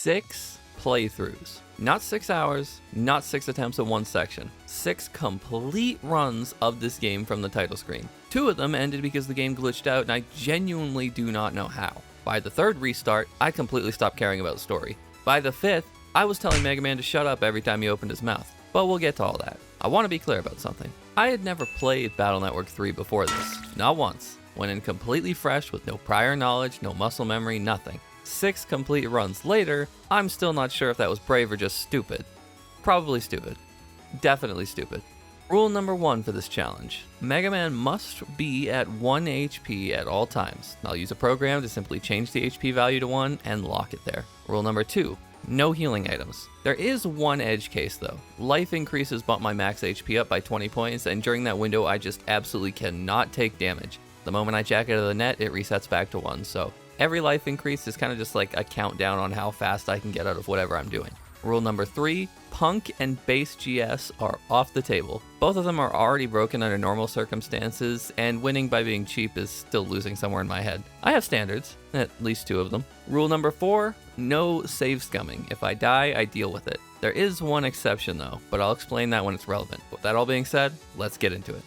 6 playthroughs. Not 6 hours, not 6 attempts at one section. 6 complete runs of this game from the title screen. 2 of them ended because the game glitched out, and I genuinely do not know how. By the 3rd restart, I completely stopped caring about the story. By the 5th, I was telling MegaMan to shut up every time he opened his mouth. But we'll get to all that. I want to be clear about something. I had never played Battle Network 3 before this. Not once. Went in completely fresh with no prior knowledge, no muscle memory, nothing. 6 complete runs later, I'm still not sure if that was brave or just stupid. Probably stupid. Definitely stupid. Rule number 1 for this challenge. MegaMan must be at 1 HP at all times. I'll use a program to simply change the HP value to 1 and lock it there. Rule number 2. No healing items. There is one edge case though. Life increases bump my max HP up by 20 points, and during that window I just absolutely cannot take damage. The moment I jack out of the net, it resets back to 1, so every life increase is kind of just like a countdown on how fast I can get out of whatever I'm doing. Rule number 3, Punk and Base GS are off the table. Both of them are already broken under normal circumstances, and winning by being cheap is still losing somewhere in my head. I have standards, at least 2 of them. Rule number 4, no save scumming. If I die, I deal with it. There is one exception though, but I'll explain that when it's relevant. With that all being said, let's get into it.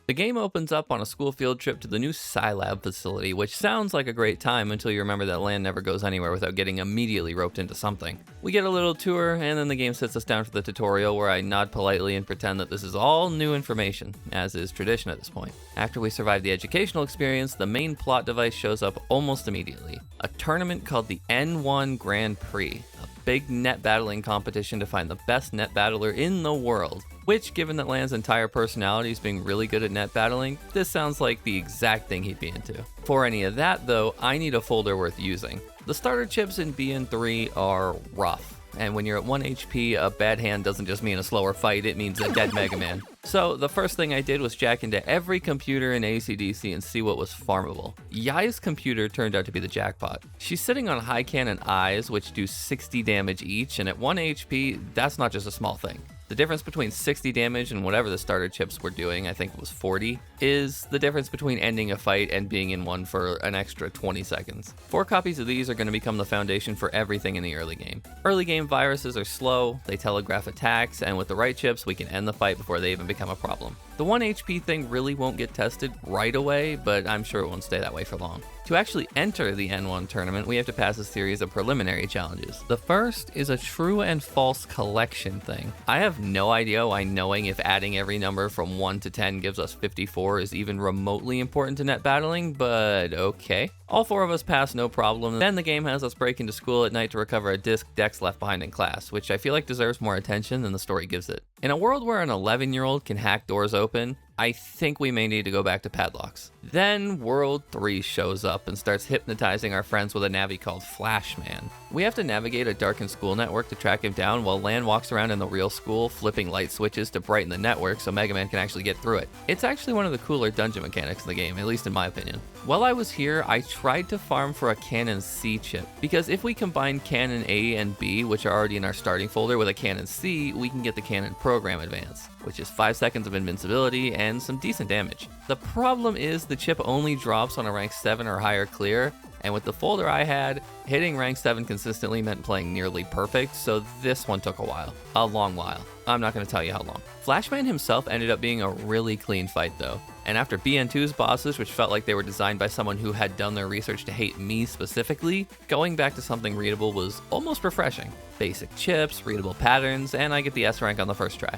The game opens up on a school field trip to the new SciLab facility, which sounds like a great time until you remember that land never goes anywhere without getting immediately roped into something. We get a little tour, and then the game sits us down for the tutorial where I nod politely and pretend that this is all new information, as is tradition at this point. After we survive the educational experience, the main plot device shows up almost immediately. A tournament called the N1 Grand Prix, a big net battling competition to find the best net battler in the world. Which, given that Land's entire personality is being really good at net battling, this sounds like the exact thing he'd be into. For any of that though, I need a folder worth using. The starter chips in BN3 are rough, and when you're at 1 HP, a bad hand doesn't just mean a slower fight, it means a dead MegaMan. So the first thing I did was jack into every computer in AC/DC and see what was farmable. Yai's computer turned out to be the jackpot. She's sitting on high cannon eyes, which do 60 damage each, and at 1 HP, that's not just a small thing. The difference between 60 damage and whatever the starter chips were doing, I think it was 40, is the difference between ending a fight and being in one for an extra 20 seconds. 4 copies of these are going to become the foundation for everything in the early game. Early game viruses are slow, they telegraph attacks, and with the right chips we can end the fight before they even become a problem. The 1 HP thing really won't get tested right away, but I'm sure it won't stay that way for long. To actually enter the N1 tournament, we have to pass a series of preliminary challenges. The first is a true and false collection thing. I have no idea why knowing if adding every number from 1 to 10 gives us 54 is even remotely important to net battling, but okay. All 4 of us pass no problem, then the game has us break into school at night to recover a disc Dex left behind in class, which I feel like deserves more attention than the story gives it. In a world where an 11-year-old can hack doors open, I think we may need to go back to padlocks. Then World 3 shows up and starts hypnotizing our friends with a navi called FlashMan. We have to navigate a darkened school network to track him down while Lan walks around in the real school flipping light switches to brighten the network so MegaMan can actually get through it. It's actually one of the cooler dungeon mechanics in the game, at least in my opinion. While I was here, I tried to farm for a Cannon C chip, because if we combine Cannon A and B, which are already in our starting folder, with a Cannon C, we can get the Cannon Program Advance, which is 5 seconds of invincibility and some decent damage. The problem is the chip only drops on a rank 7 or higher clear, and with the folder I had, hitting rank 7 consistently meant playing nearly perfect, so this one took a while. A long while. I'm not going to tell you how long. FlashMan himself ended up being a really clean fight though, and after BN2's bosses, which felt like they were designed by someone who had done their research to hate me specifically, going back to something readable was almost refreshing. Basic chips, readable patterns, and I get the S rank on the first try.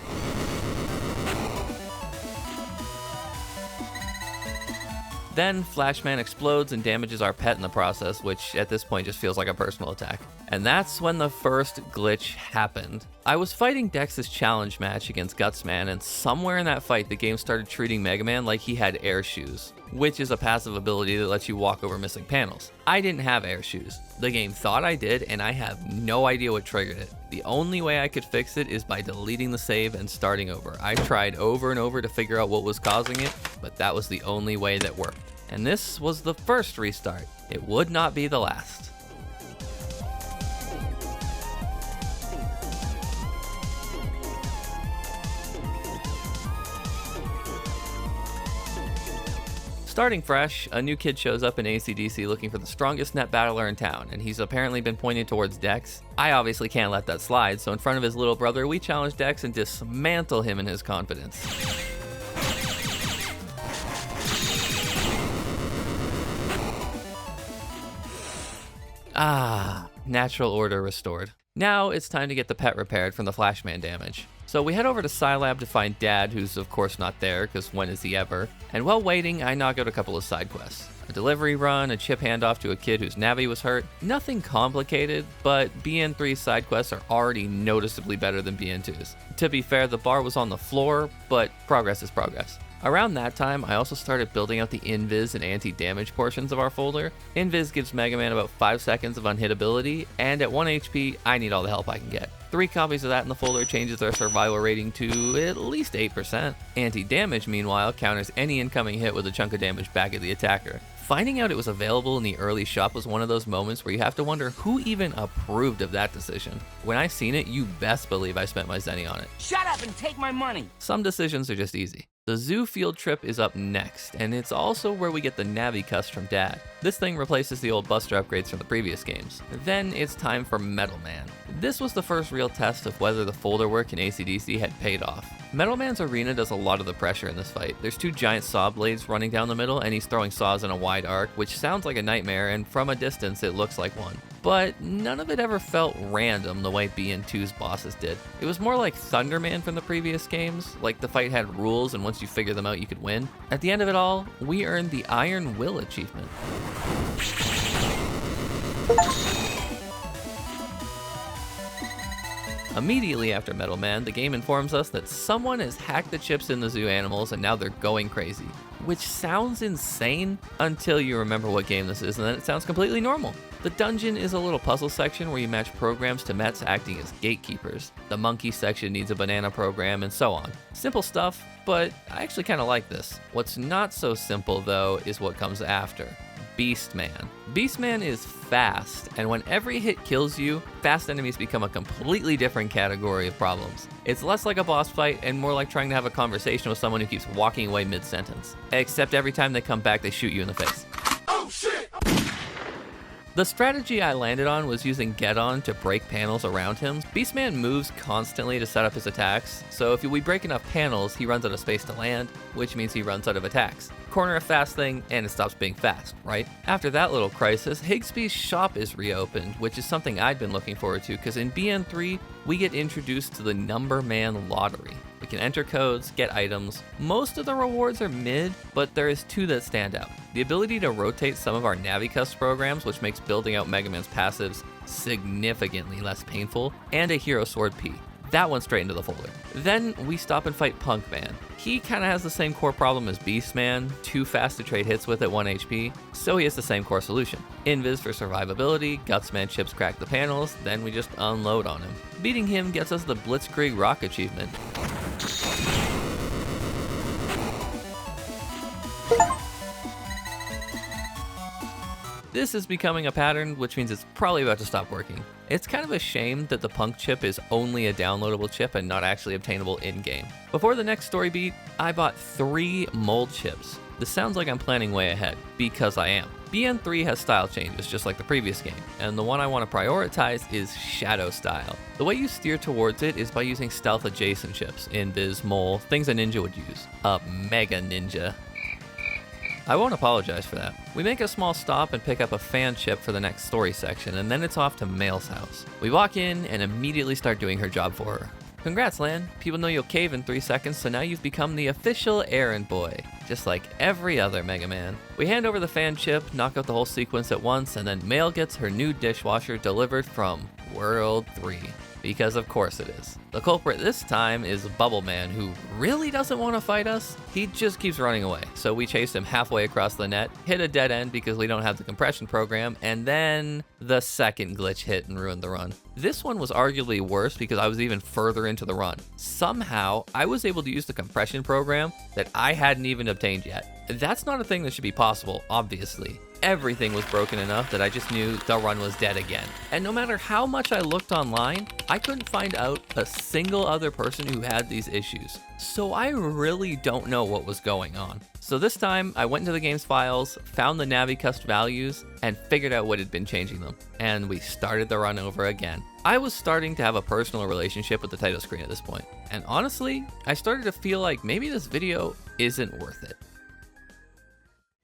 Then FlashMan explodes and damages our pet in the process, which at this point just feels like a personal attack. And that's when the first glitch happened. I was fighting Dex's challenge match against Gutsman, and somewhere in that fight the game started treating MegaMan like he had air shoes, which is a passive ability that lets you walk over missing panels. I didn't have air shoes. The game thought I did, and I have no idea what triggered it. The only way I could fix it is by deleting the save and starting over. I tried over and over to figure out what was causing it, but that was the only way that worked. And this was the first restart. It would not be the last. Starting fresh, a new kid shows up in AC/DC looking for the strongest net battler in town, and he's apparently been pointed towards Dex. I obviously can't let that slide, so in front of his little brother, we challenge Dex and dismantle him in his confidence. Natural order restored. Now it's time to get the pet repaired from the FlashMan damage. So we head over to SciLab to find Dad, who's of course not there, because when is he ever? And while waiting, I knock out a couple of side quests. A delivery run, a chip handoff to a kid whose Navi was hurt. Nothing complicated, but BN3's side quests are already noticeably better than BN2's. To be fair, the bar was on the floor, but progress is progress. Around that time, I also started building out the invis and anti-damage portions of our folder. Invis gives MegaMan about 5 seconds of unhittability, and at 1 HP, I need all the help I can get. 3 copies of that in the folder changes their survival rating to at least 8%. Anti-damage, meanwhile, counters any incoming hit with a chunk of damage back at the attacker. Finding out it was available in the early shop was one of those moments where you have to wonder who even approved of that decision. When I seen it, you best believe I spent my zenny on it. Shut up and take my money! Some decisions are just easy. The zoo field trip is up next, and it's also where we get the Navi cust from Dad. This thing replaces the old Buster upgrades from the previous games. Then it's time for MetalMan. This was the first real test of whether the folder work in AC/DC had paid off. MetalMan's arena does a lot of the pressure in this fight. There's 2 giant saw blades running down the middle, and he's throwing saws in a wide arc, which sounds like a nightmare, and from a distance it looks like one. But none of it ever felt random the way BN2's bosses did. It was more like Thunderman from the previous games, like the fight had rules and once you figure them out you could win. At the end of it all, we earned the Iron Will achievement. Immediately after MetalMan, the game informs us that someone has hacked the chips in the zoo animals and now they're going crazy. Which sounds insane until you remember what game this is, and then it sounds completely normal. The dungeon is a little puzzle section where you match programs to Mets acting as gatekeepers. The monkey section needs a banana program, and so on. Simple stuff, but I actually kind of like this. What's not so simple though is what comes after. Beastman. Beastman is fast, and when every hit kills you, fast enemies become a completely different category of problems. It's less like a boss fight and more like trying to have a conversation with someone who keeps walking away mid-sentence. Except every time they come back, they shoot you in the face. Oh shit! The strategy I landed on was using Get On to break panels around him. Beastman moves constantly to set up his attacks, so if we break enough panels, he runs out of space to land, which means he runs out of attacks. Corner a fast thing, and it stops being fast, right? After that little crisis, Higsby's shop is reopened, which is something I'd been looking forward to, because in BN3, we get introduced to the Number Man Lottery. We can enter codes, get items. Most of the rewards are mid, but there is 2 that stand out. The ability to rotate some of our NaviCust programs, which makes building out MegaMan's passives significantly less painful, and a Hero Sword P. That one straight into the folder. Then we stop and fight Punkman. He kinda has the same core problem as Beastman, too fast to trade hits with at 1 HP, so he has the same core solution. Invis for survivability, Gutsman chips crack the panels, then we just unload on him. Beating him gets us the Blitzkrieg Rock achievement. This is becoming a pattern, which means it's probably about to stop working. It's kind of a shame that the Punk chip is only a downloadable chip and not actually obtainable in-game. Before the next story beat, I bought 3 mold chips. This sounds like I'm planning way ahead, because I am. BN3 has style changes, just like the previous game, and the one I want to prioritize is Shadow Style. The way you steer towards it is by using stealth adjacent chips, Invis, Mole, things a ninja would use. A Mega Ninja. I won't apologize for that. We make a small stop and pick up a fan chip for the next story section, and then it's off to Mail's house. We walk in and immediately start doing her job for her. Congrats, Lan. People know you'll cave in 3 seconds, so now you've become the official errand boy, just like every other Mega Man. We hand over the fan chip, knock out the whole sequence at once, and then Mail gets her new dishwasher delivered from World 3. Because of course it is. The culprit this time is BubbleMan, who really doesn't want to fight us. He just keeps running away, so we chase him halfway across the net, hit a dead end because we don't have the compression program, and then the second glitch hit and ruined the run. This one was arguably worse because I was even further into the run. Somehow, I was able to use the compression program that I hadn't even obtained yet. That's not a thing that should be possible, obviously. everything was broken enough that I just knew the run was dead again. And no matter how much I looked online, I couldn't find out a single other person who had these issues. So I really don't know what was going on. So this time, I went into the game's files, found the Navicust values, and figured out what had been changing them. And we started the run over again. I was starting to have a personal relationship with the title screen at this point. And honestly, I started to feel like maybe this video isn't worth it.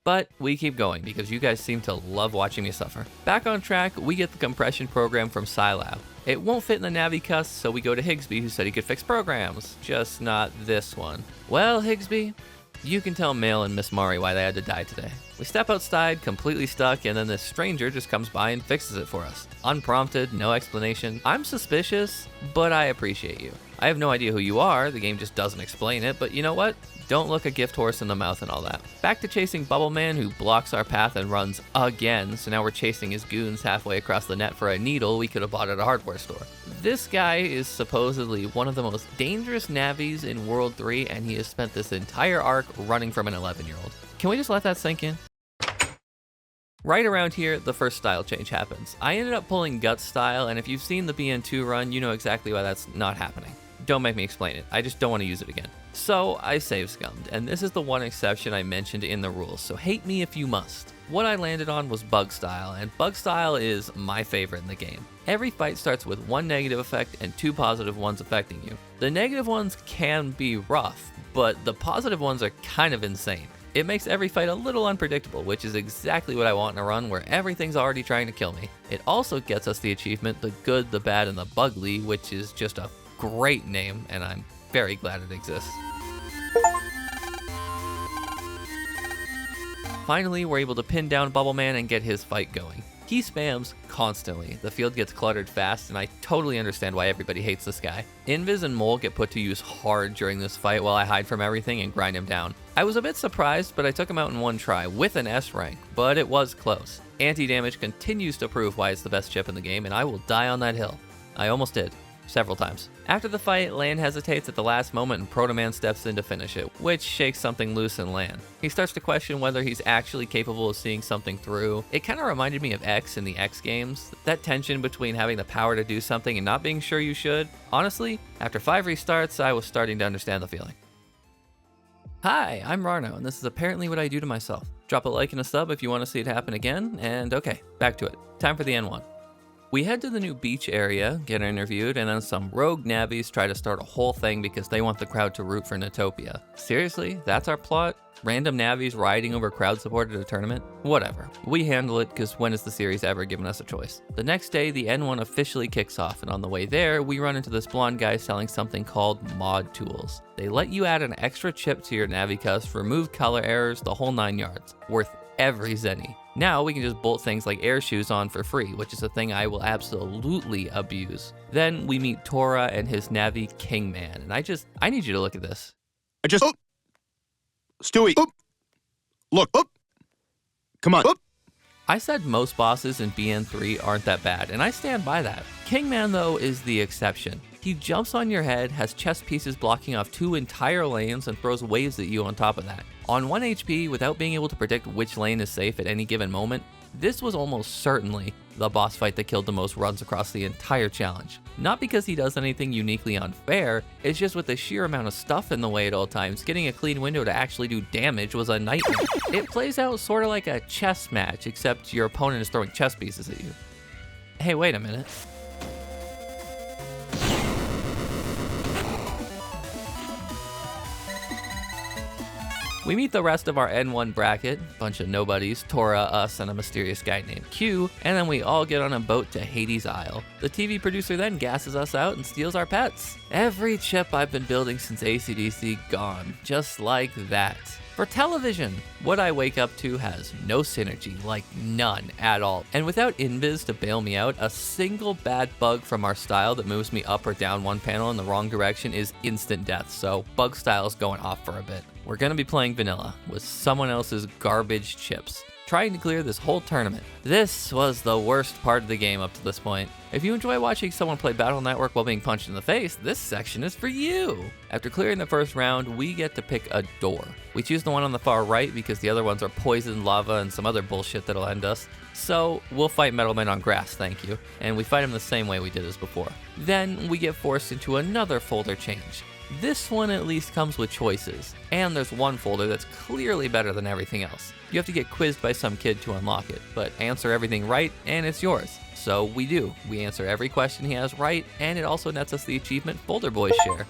But we keep going because you guys seem to love watching me suffer. Back on track, we get the compression program from SciLab. It won't fit in the Navicust, so we go to Higsby, who said he could fix programs. Just not this one. Well, Higsby, you can tell Mail and Miss Mari why they had to die today. We step outside, completely stuck, and then this stranger just comes by and fixes it for us. Unprompted, no explanation. I'm suspicious, but I appreciate you. I have no idea who you are, the game just doesn't explain it, but you know what? Don't look a gift horse in the mouth and all that. Back to chasing BubbleMan, who blocks our path and runs again, so now we're chasing his goons halfway across the net for a needle we could have bought at a hardware store. This guy is supposedly one of the most dangerous navies in World 3, and he has spent this entire arc running from an 11-year-old. Can we just let that sink in? Right around here, the first style change happens. I ended up pulling Guts style, and if you've seen the BN2 run, you know exactly why that's not happening. Don't make me explain it, I just don't want to use it again. So I save scummed, and this is the one exception I mentioned in the rules, so hate me if you must. What I landed on was Bug Style, and Bug Style is my favorite in the game. Every fight starts with one negative effect and two positive ones affecting you. The negative ones can be rough, but the positive ones are kind of insane. It makes every fight a little unpredictable, which is exactly what I want in a run where everything's already trying to kill me. It also gets us the achievement, The Good, the Bad, and the Bugly, which is just a great name, and I'm very glad it exists. Finally, we're able to pin down BubbleMan and get his fight going. He spams constantly, the field gets cluttered fast, and I totally understand why everybody hates this guy. Invis and Mole get put to use hard during this fight while I hide from everything and grind him down. I was a bit surprised, but I took him out in one try with an S rank, but it was close. Anti-damage continues to prove why it's the best chip in the game, and I will die on that hill. I almost did. Several times. After the fight, Lan hesitates at the last moment and Proto-Man steps in to finish it, which shakes something loose in Lan. He starts to question whether he's actually capable of seeing something through. It kind of reminded me of X in the X games, that tension between having the power to do something and not being sure you should. Honestly, after 5 restarts, I was starting to understand the feeling. Hi, I'm Rarno, and this is apparently what I do to myself. Drop a like and a sub if you want to see it happen again, and okay, back to it. Time for the N1. We head to the new beach area, get interviewed, and then some rogue navies try to start a whole thing because they want the crowd to root for Natopia. Seriously? That's our plot? Random navies riding over crowd support at a tournament? Whatever. We handle it because when has the series ever given us a choice? The next day, the N1 officially kicks off, and on the way there, we run into this blonde guy selling something called mod tools. They let you add an extra chip to your Navicust, remove color errors, the whole 9 yards. Worth every zenny. Now we can just bolt things like air shoes on for free, which is a thing I will absolutely abuse. Then we meet Tora and his Navi Kingman, and I need you to look at this. Stewie, look, come on. I said most bosses in BN3 aren't that bad, and I stand by that. Kingman, though, is the exception. He jumps on your head, has chest pieces blocking off 2 entire lanes, and throws waves at you on top of that. On 1 HP, without being able to predict which lane is safe at any given moment, this was almost certainly the boss fight that killed the most runs across the entire challenge. Not because he does anything uniquely unfair, it's just with the sheer amount of stuff in the way at all times, getting a clean window to actually do damage was a nightmare. It plays out sort of like a chess match, except your opponent is throwing chess pieces at you. Hey, wait a minute. We meet the rest of our N1 bracket, bunch of nobodies, Tora, us, and a mysterious guy named Q, and then we all get on a boat to Hades Isle. The TV producer then gasses us out and steals our pets. Every chip I've been building since AC/DC gone, just like that. For television, what I wake up to has no synergy, like none at all. And without Invis to bail me out, a single bad bug from our style that moves me up or down one panel in the wrong direction is instant death, so bug style's going off for a bit. We're gonna be playing vanilla with someone else's garbage chips. trying to clear this whole tournament. This was the worst part of the game up to this point. If you enjoy watching someone play Battle Network while being punched in the face, this section is for you! After clearing the first round, we get to pick a door. We choose the one on the far right because the other ones are poison, lava, and some other bullshit that'll end us. So we'll fight Metalman on grass, thank you. And we fight him the same way we did as before. Then we get forced into another folder change. This one at least comes with choices, and there's one folder that's clearly better than everything else. You have to get quizzed by some kid to unlock it, but answer everything right and it's yours. So we do. We answer every question he has right, and it also nets us the achievement Folder Boys share.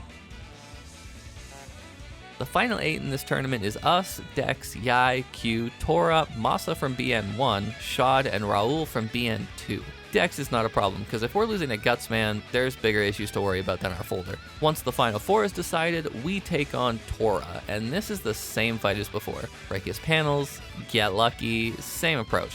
The final 8 in this tournament is us, Dex, Yai, Q, Tora, Masa from BN1, Shad, and Raul from BN2. Dex is not a problem, because if we're losing to Gutsman, there's bigger issues to worry about than our folder. Once the final 4 is decided, we take on Tora, and this is the same fight as before. Break his panels, get lucky, same approach.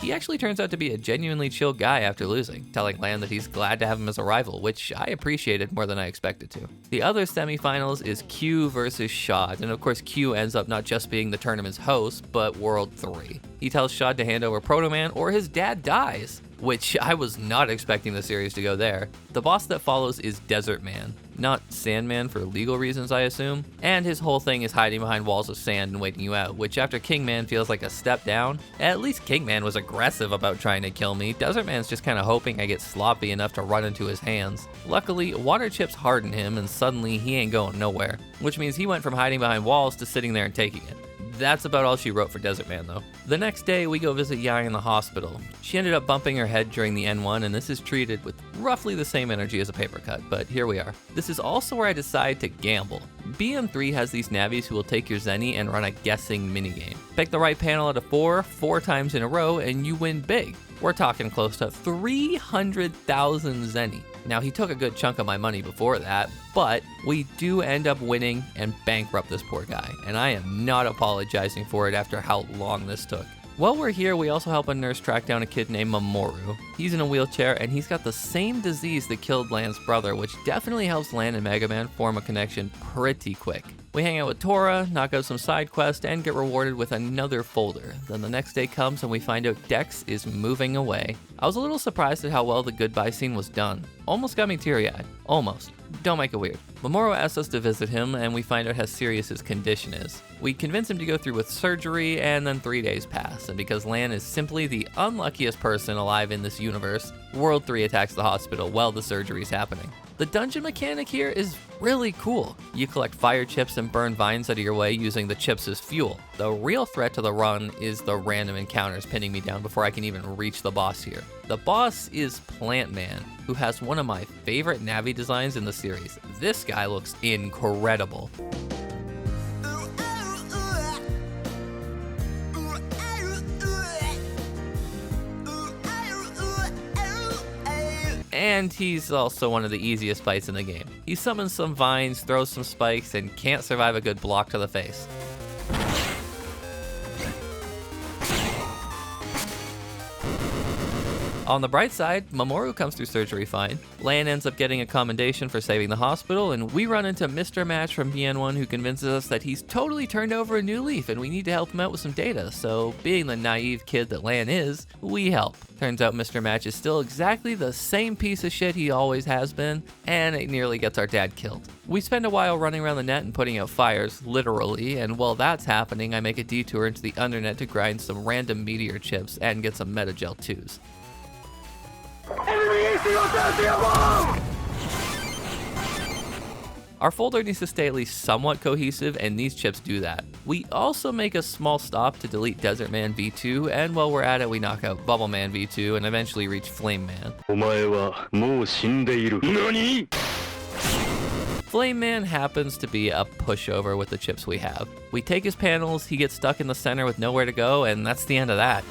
He actually turns out to be a genuinely chill guy after losing, telling Lan that he's glad to have him as a rival, which I appreciated more than I expected to. The other semifinals is Q versus Shad, and of course Q ends up not just being the tournament's host, but World 3. He tells Shad to hand over Proto-Man or his dad dies, which I was not expecting the series to go there. The boss that follows is Desert Man, not Sandman for legal reasons I assume, and his whole thing is hiding behind walls of sand and waiting you out, which after Kingman feels like a step down. At least Kingman was aggressive about trying to kill me. Desert Man's just kinda hoping I get sloppy enough to run into his hands. Luckily, water chips harden him and suddenly he ain't going nowhere, which means he went from hiding behind walls to sitting there and taking it. That's about all she wrote for Desert Man though. The next day, we go visit Yai in the hospital. She ended up bumping her head during the N1, and this is treated with roughly the same energy as a paper cut, but here we are. This is also where I decide to gamble. BM3 has these Navis who will take your Zenny and run a guessing minigame. Pick the right panel out of 4 times in a row, and you win big. We're talking close to 300,000 Zenny. Now, he took a good chunk of my money before that, but we do end up winning and bankrupt this poor guy, and I am not apologizing for it after how long this took. While we're here, we also help a nurse track down a kid named Mamoru. He's in a wheelchair, and he's got the same disease that killed Lan's brother, which definitely helps Lan and MegaMan form a connection pretty quick. We hang out with Tora, knock out some side quests, and get rewarded with another folder. Then the next day comes and we find out Dex is moving away. I was a little surprised at how well the goodbye scene was done. Almost got me teary-eyed. Almost. Don't make it weird. Mamoru asks us to visit him, and we find out how serious his condition is. We convince him to go through with surgery, and then 3 days pass, and because Lan is simply the unluckiest person alive in this universe, World 3 attacks the hospital while the surgery is happening. The dungeon mechanic here is really cool. You collect fire chips and burn vines out of your way using the chips as fuel. The real threat to the run is the random encounters pinning me down before I can even reach the boss here. The boss is Plant Man, who has one of my favorite Navi designs in the series. This guy looks incredible. And he's also one of the easiest fights in the game. He summons some vines, throws some spikes, and can't survive a good block to the face. On the bright side, Mamoru comes through surgery fine. Lan ends up getting a commendation for saving the hospital, and we run into Mr. Match from BN1 who convinces us that he's totally turned over a new leaf and we need to help him out with some data. So, being the naive kid that Lan is, we help. Turns out Mr. Match is still exactly the same piece of shit he always has been, and it nearly gets our dad killed. We spend a while running around the net and putting out fires, literally, and while that's happening, I make a detour into the undernet to grind some random meteor chips and get some metagel 2s. Our folder needs to stay at least somewhat cohesive, and these chips do that. We also make a small stop to delete Desert Man V2, and while we're at it, we knock out BubbleMan V2 and eventually reach Flame Man. Flame Man happens to be a pushover with the chips we have. We take his panels, he gets stuck in the center with nowhere to go, and that's the end of that.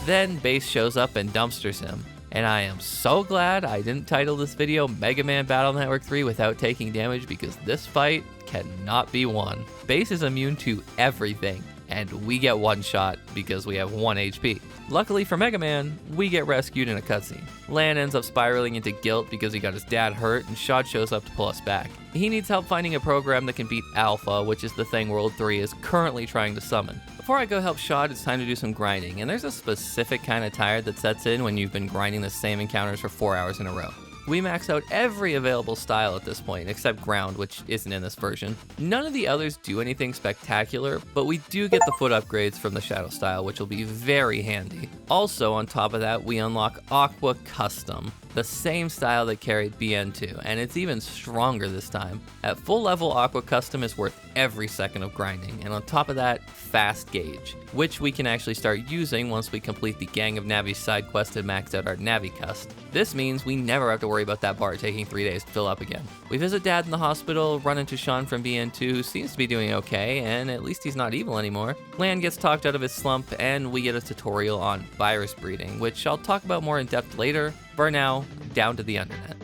Then Base shows up and dumpsters him. And I am so glad I didn't title this video MegaMan Battle Network 3 without taking damage, because this fight cannot be won. Base is immune to everything. and we get one shot because we have 1 HP. Luckily for MegaMan, we get rescued in a cutscene. Lan ends up spiraling into guilt because he got his dad hurt, and Shad shows up to pull us back. He needs help finding a program that can beat Alpha, which is the thing World 3 is currently trying to summon. Before I go help Shad, it's time to do some grinding, and there's a specific kind of tired that sets in when you've been grinding the same encounters for 4 hours in a row. We max out every available style at this point, except Ground, which isn't in this version. None of the others do anything spectacular, but we do get the foot upgrades from the Shadow style, which will be very handy. Also, on top of that, we unlock Aqua Custom, the same style that carried BN2, and it's even stronger this time. At full level, Aqua Custom is worth every second of grinding, and on top of that, Fast Gauge, which we can actually start using once we complete the Gang of Navi side quest and max out our Navi Cust. This means we never have to worry about that bar taking 3 days to fill up again. We visit Dad in the hospital, run into Sean from BN2, who seems to be doing okay, and at least he's not evil anymore. Lan gets talked out of his slump, and we get a tutorial on virus breeding, which I'll talk about more in depth later. For now, down to the Undernet.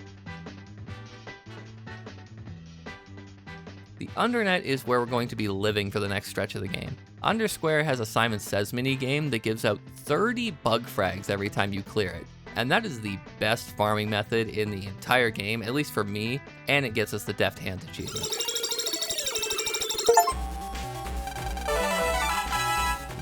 The Undernet is where we're going to be living for the next stretch of the game. Undersquare has a Simon Says minigame that gives out 30 bug frags every time you clear it. And that is the best farming method in the entire game, at least for me, and it gets us the Deft Hands achievement.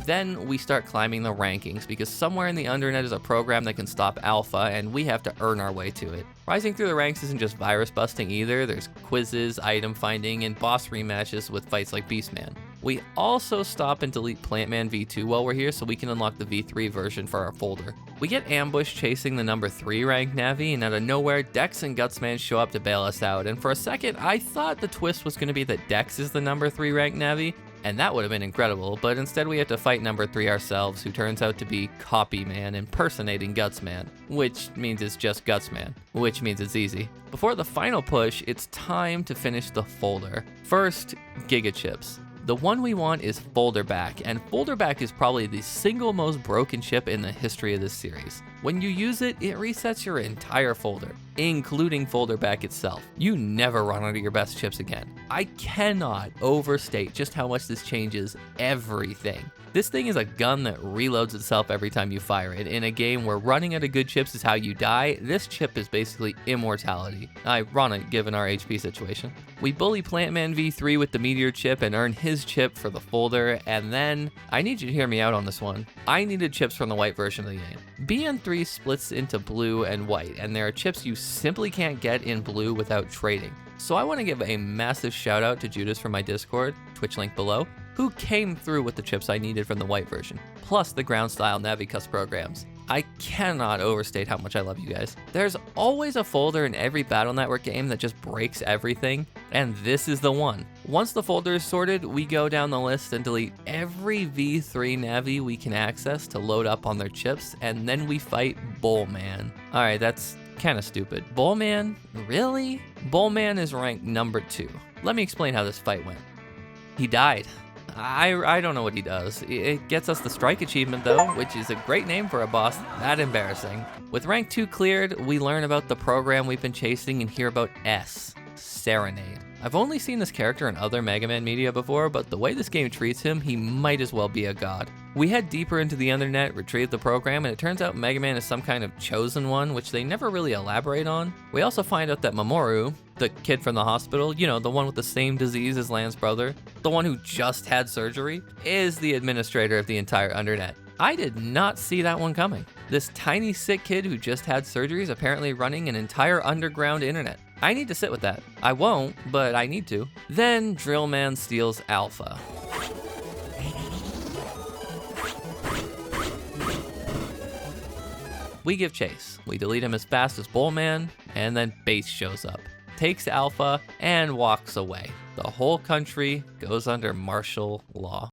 Then we start climbing the rankings because somewhere in the Undernet is a program that can stop Alpha, and we have to earn our way to it. Rising through the ranks isn't just virus busting either, there's quizzes, item finding, and boss rematches with fights like Beastman. We also stop and delete Plantman V2 while we're here so we can unlock the V3 version for our folder. We get ambushed chasing the number 3 ranked Navi, and out of nowhere, Dex and Gutsman show up to bail us out, and for a second I thought the twist was going to be that Dex is the number 3 ranked Navi, and that would have been incredible, but instead we have to fight number 3 ourselves, who turns out to be Copyman impersonating Gutsman, which means it's just Gutsman, which means it's easy. Before the final push, it's time to finish the folder. First, Giga Chips. The one we want is Folderback, and Folderback is probably the single most broken chip in the history of this series. When you use it, it resets your entire folder, including Folderback itself. You never run out of your best chips again. I cannot overstate just how much this changes everything. This thing is a gun that reloads itself every time you fire it. In a game where running out of good chips is how you die, this chip is basically immortality. Ironic given our HP situation. We bully Plantman V3 with the meteor chip and earn his chip for the folder, and then, I need you to hear me out on this one, I needed chips from the white version of the game. BN3 splits into blue and white, and there are chips you simply can't get in blue without trading. So I want to give a massive shout out to Judas from my Discord, Twitch link below, who came through with the chips I needed from the white version, plus the ground style Navicus programs. I cannot overstate how much I love you guys. There's always a folder in every Battle Network game that just breaks everything, and this is the one. Once the folder is sorted, we go down the list and delete every V3 Navi we can access to load up on their chips, and then we fight BubbleMan. Alright, that's kinda stupid. BubbleMan? Really? BubbleMan is ranked number 2. Let me explain how this fight went. He died. I don't know what he does. It gets us the strike achievement though, which is a great name for a boss that embarrassing. With rank 2 cleared, we learn about the program we've been chasing and hear about Serenade. I've only seen this character in other MegaMan media before, but the way this game treats him, he might as well be a god. We head deeper into the Undernet, retrieve the program, and it turns out MegaMan is some kind of chosen one, which they never really elaborate on. We also find out that Mamoru, the kid from the hospital, you know, the one with the same disease as Lan's brother, the one who just had surgery, is the administrator of the entire Undernet. I did not see that one coming. This tiny sick kid who just had surgery is apparently running an entire underground internet. I need to sit with that. I won't, but I need to. Then Drillman steals Alpha. We give chase. We delete him as fast as BubbleMan, and then Base shows up, takes Alpha, and walks away. The whole country goes under martial law.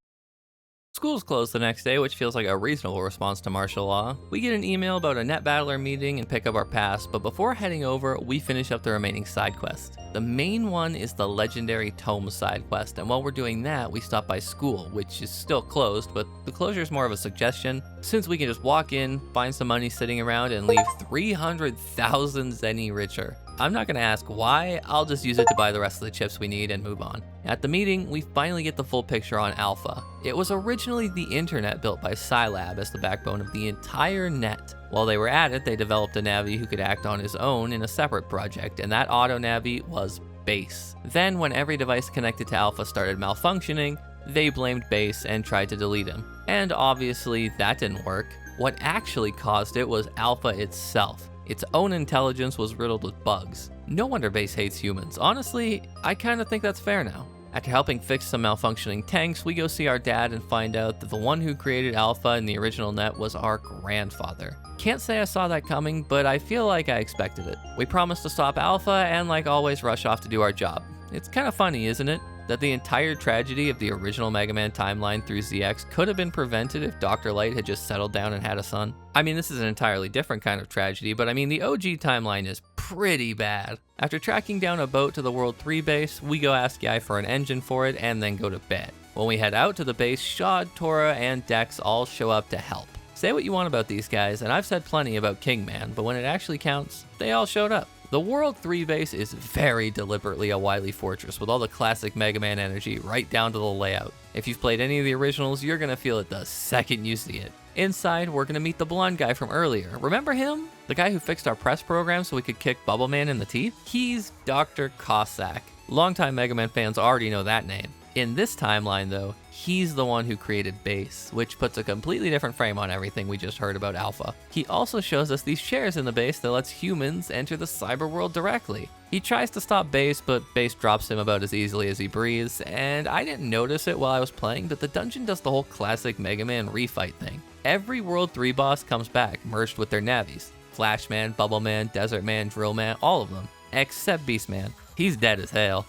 School's closed the next day, which feels like a reasonable response to martial law. We get an email about a net battler meeting and pick up our pass, but before heading over, we finish up the remaining side quests. The main one is the legendary Tome side quest, and while we're doing that, we stop by school, which is still closed, but the closure is more of a suggestion, since we can just walk in, find some money sitting around, and leave 300,000 zenny richer. I'm not gonna ask why, I'll just use it to buy the rest of the chips we need and move on. At the meeting, we finally get the full picture on Alpha. It was originally the internet built by SciLab as the backbone of the entire net. While they were at it, they developed a Navi who could act on his own in a separate project, and that auto Navi was Base. Then when every device connected to Alpha started malfunctioning, they blamed Base and tried to delete him. And obviously that didn't work. What actually caused it was Alpha itself. Its own intelligence was riddled with bugs. No wonder Base hates humans. Honestly, I kinda think that's fair now. After helping fix some malfunctioning tanks, we go see our dad and find out that the one who created Alpha in the original net was our grandfather. Can't say I saw that coming, but I feel like I expected it. We promised to stop Alpha and, like always, rush off to do our job. It's kinda funny, isn't it? That the entire tragedy of the original MegaMan timeline through ZX could have been prevented if Dr. Light had just settled down and had a son. I mean, this is an entirely different kind of tragedy, but I mean, the OG timeline is pretty bad. After tracking down a boat to the World 3 base, we go ask Yai for an engine for it and then go to bed. When we head out to the base, Shad, Tora, and Dex all show up to help. Say what you want about these guys, and I've said plenty about Kingman, but when it actually counts, they all showed up. The World 3 base is very deliberately a Wily fortress with all the classic Mega Man energy right down to the layout. If you've played any of the originals, you're gonna feel it the second you see it. Inside, we're gonna meet the blonde guy from earlier. Remember him? The guy who fixed our press program so we could kick BubbleMan in the teeth? He's Dr. Cossack. Longtime Mega Man fans already know that name. In this timeline though, he's the one who created Base, which puts a completely different frame on everything we just heard about Alpha. He also shows us these chairs in the base that lets humans enter the cyber world directly. He tries to stop Base, but Base drops him about as easily as he breathes, and I didn't notice it while I was playing, but the dungeon does the whole classic Mega Man refight thing. Every World 3 boss comes back, merged with their Navis. FlashMan, BubbleMan, Desertman, Drillman, all of them. Except Beastman. He's dead as hell.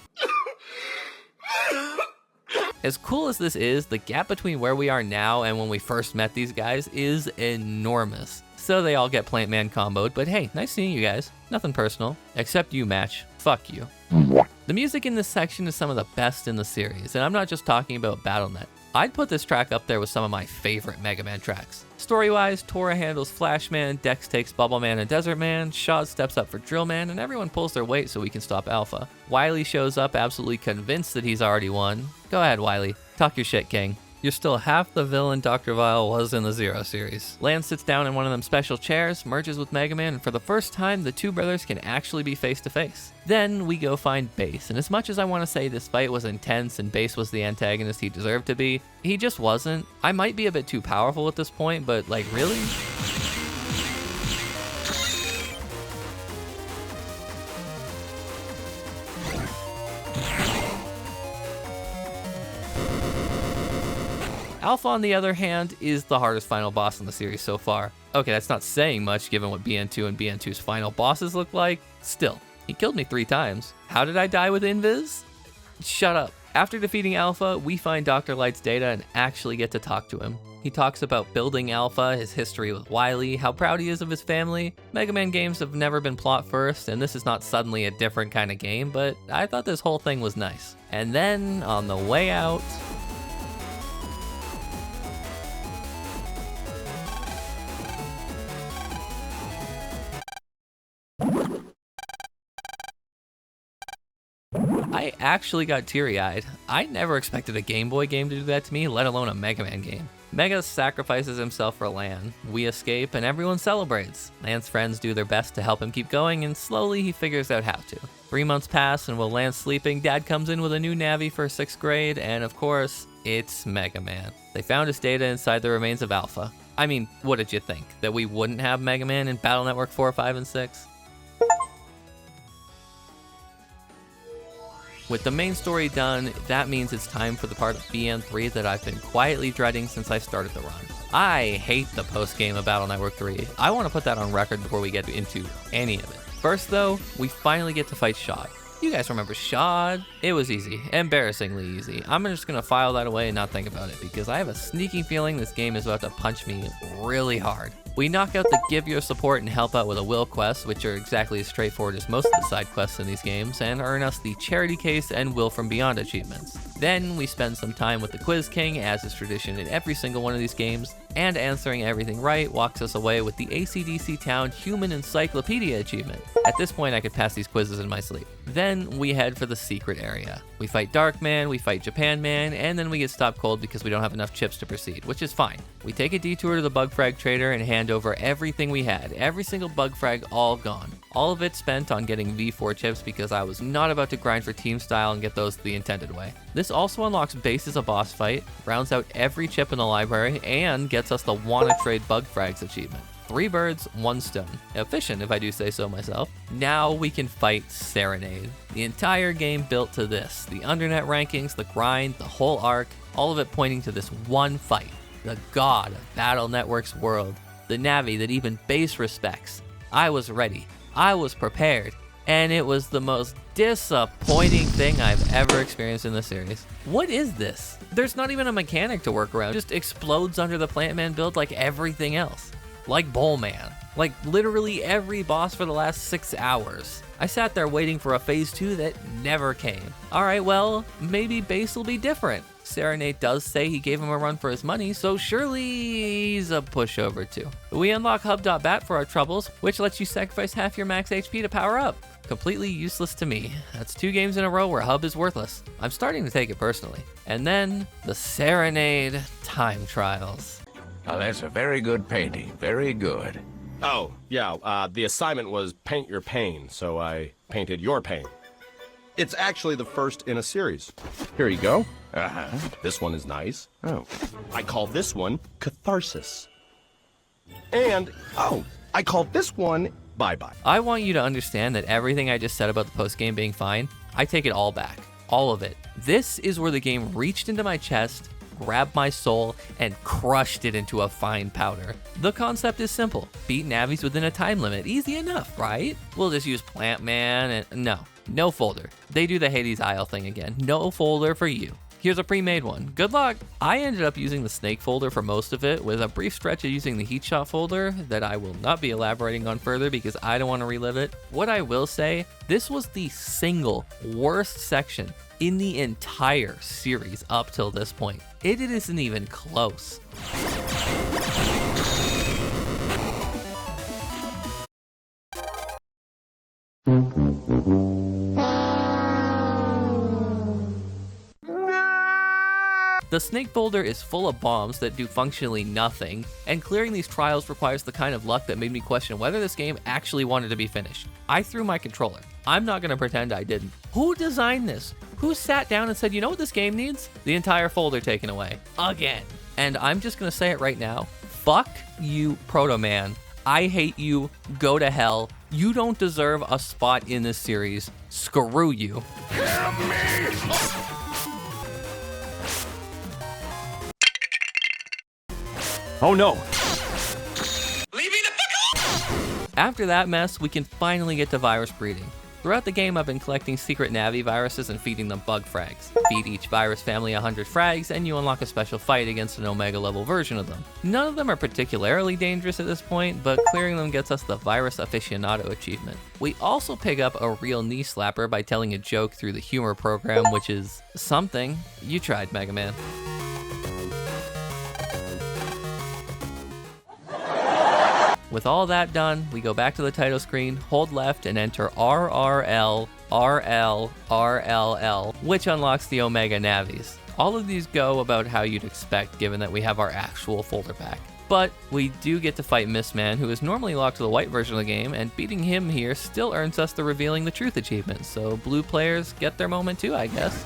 As cool as this is, the gap between where we are now and when we first met these guys is enormous. So they all get Plant Man comboed, but hey, nice seeing you guys. Nothing personal. Except you, Match. Fuck you. The music in this section is some of the best in the series, and I'm not just talking about BattleNet. I'd put this track up there with some of my favorite Mega Man tracks. Story-wise, Tora handles FlashMan, Dex takes BubbleMan and Desertman, Shad steps up for Drillman, and everyone pulls their weight so we can stop Alpha. Wily shows up absolutely convinced that he's already won. Go ahead, Wily. Talk your shit, King. You're still half the villain Dr. Vile was in the Zero series. Lan sits down in one of them special chairs, merges with Mega Man, and for the first time, the two brothers can actually be face to face. Then we go find Base, and as much as I want to say this fight was intense and Base was the antagonist he deserved to be, he just wasn't. I might be a bit too powerful at this point, but like, really? Alpha, on the other hand, is the hardest final boss in the series so far. Okay, that's not saying much given what BN2 and BN2's final bosses look like. Still, he killed me 3 times. How did I die with Invis? Shut up. After defeating Alpha, we find Dr. Light's data and actually get to talk to him. He talks about building Alpha, his history with Wily, how proud he is of his family. Mega Man games have never been plot first, and this is not suddenly a different kind of game, but I thought this whole thing was nice. And then, on the way out, I actually got teary-eyed. I never expected a Game Boy game to do that to me, let alone a Mega Man game. Mega sacrifices himself for Lan. We escape and everyone celebrates. Lan's friends do their best to help him keep going, and slowly he figures out how to. 3 months pass, and while Lan's sleeping, Dad comes in with a new Navi for 6th grade, and of course, it's Mega Man. They found his data inside the remains of Alpha. I mean, what did you think? That we wouldn't have Mega Man in Battle Network 4, 5, and 6? With the main story done, that means it's time for the part of BN3 that I've been quietly dreading since I started the run. I hate the post-game of Battle Network 3. I want to put that on record before we get into any of it. First though, we finally get to fight Shad. You guys remember Shad? It was easy, embarrassingly easy. I'm just gonna file that away and not think about it because I have a sneaking feeling this game is about to punch me really hard. We knock out the give your support and help out with a will quest, which are exactly as straightforward as most of the side quests in these games, and earn us the charity case and will from beyond achievements. Then we spend some time with the Quiz King, as is tradition in every single one of these games, and answering everything right walks us away with the ACDC Town Human Encyclopedia achievement. At this point, I could pass these quizzes in my sleep. Then we head for the secret area. We fight Darkman, we fight Japan Man, and then we get stopped cold because we don't have enough chips to proceed, which is fine. We take a detour to the bug frag trader and hand over everything we had, every single bug frag all gone. All of it spent on getting V4 chips because I was not about to grind for team style and get those the intended way. This also unlocks base as a boss fight, rounds out every chip in the library, and gets us the Wanna Trade Bug Frags achievement. 3 birds, 1 stone. Efficient, if I do say so myself. Now we can fight Serenade. The entire game built to this. The undernet rankings, the grind, the whole arc, all of it pointing to this one fight. The god of Battle Network's world. The Navi that even base respects. I was ready. I was prepared. And it was the most disappointing thing I've ever experienced in the series. What is this? There's not even a mechanic to work around. It just explodes under the Plant Man build like everything else. Like BubbleMan. Like literally every boss for the last 6 hours. I sat there waiting for a phase 2 that never came. Alright, well, maybe base will be different. Serenade does say he gave him a run for his money, so surely he's a pushover too. We unlock Hub.Bat for our troubles, which lets you sacrifice half your max HP to power up. Completely useless to me. That's 2 games in a row where Hub is worthless. I'm starting to take it personally. And then, the Serenade time trials. Oh, that's a very good painting. Very good. Oh, yeah, the assignment was paint your pain, so I painted your pain. It's actually the first in a series. Here you go. Uh-huh. This one is nice. Oh. I call this one Catharsis. And, I call this one Bye-Bye. I want you to understand that everything I just said about the post-game being fine, I take it all back. All of it. This is where the game reached into my chest, grabbed my soul, and crushed it into a fine powder. The concept is simple. Beat Navis within a time limit. Easy enough, right? We'll just use Plant Man and no folder. They do the Hades Isle thing again. No folder for you. Here's a pre-made one. Good luck. I ended up using the Snake folder for most of it, with a brief stretch of using the Heatshot folder that I will not be elaborating on further because I don't want to relive it. What I will say, this was the single worst section in the entire series up till this point. It isn't even close. The Snake folder is full of bombs that do functionally nothing, and clearing these trials requires the kind of luck that made me question whether this game actually wanted to be finished. I threw my controller. I'm not going to pretend I didn't. Who designed this? Who sat down and said, you know what this game needs? The entire folder taken away. Again. And I'm just going to say it right now. Fuck you, Proto Man. I hate you. Go to hell. You don't deserve a spot in this series. Screw you. Help me! Oh no! Leave me the fuck alone! After that mess, we can finally get to virus breeding. Throughout the game, I've been collecting secret Navi viruses and feeding them bug frags. Feed each virus family 100 frags, and you unlock a special fight against an Omega level version of them. None of them are particularly dangerous at this point, but clearing them gets us the Virus Aficionado achievement. We also pick up a real knee slapper by telling a joke through the humor program, which is something. You tried, MegaMan. With all that done, we go back to the title screen, hold left, and enter RRL, RL, RLL, which unlocks the Omega Navis. All of these go about how you'd expect, given that we have our actual folder back. But we do get to fight Mistman, who is normally locked to the white version of the game, and beating him here still earns us the Revealing the Truth achievement, so blue players get their moment too, I guess.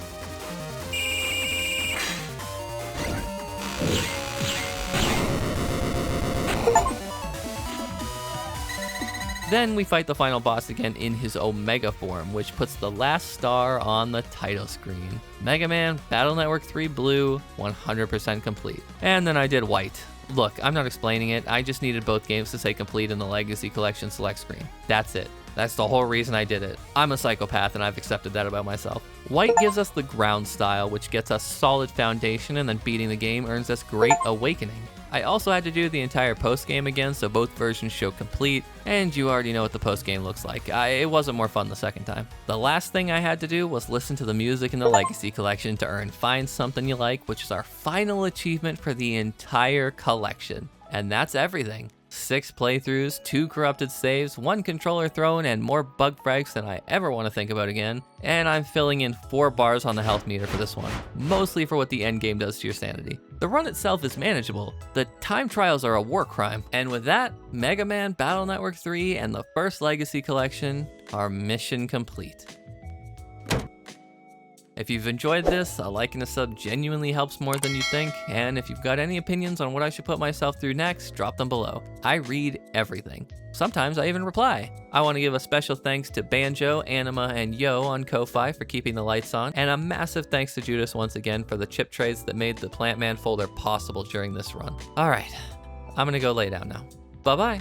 Then we fight the final boss again in his Omega form, which puts the last star on the title screen. MegaMan, Battle Network 3 Blue, 100% complete. And then I did white. Look, I'm not explaining it, I just needed both games to say complete in the Legacy Collection select screen. That's it. That's the whole reason I did it. I'm a psychopath and I've accepted that about myself. White gives us the ground style, which gets us solid foundation, and then beating the game earns us Great Awakening. I also had to do the entire post-game again, so both versions show complete, and you already know what the post-game looks like. It wasn't more fun the second time. The last thing I had to do was listen to the music in the Legacy Collection to earn Find Something You Like, which is our final achievement for the entire collection. And that's everything. 6 playthroughs, 2 corrupted saves, 1 controller thrown, and more bug frags than I ever want to think about again. And I'm filling in 4 bars on the health meter for this one, mostly for what the endgame does to your sanity. The run itself is manageable. The time trials are a war crime. And with that, Mega Man Battle Network 3 and the first Legacy Collection are mission complete. If you've enjoyed this, a like and a sub genuinely helps more than you think, and if you've got any opinions on what I should put myself through next, drop them below. I read everything. Sometimes I even reply. I want to give a special thanks to Banjo, Anima, and Yo on Ko-Fi for keeping the lights on, and a massive thanks to Judas once again for the chip trades that made the Plant Man folder possible during this run. Alright, I'm gonna go lay down now. Bye bye!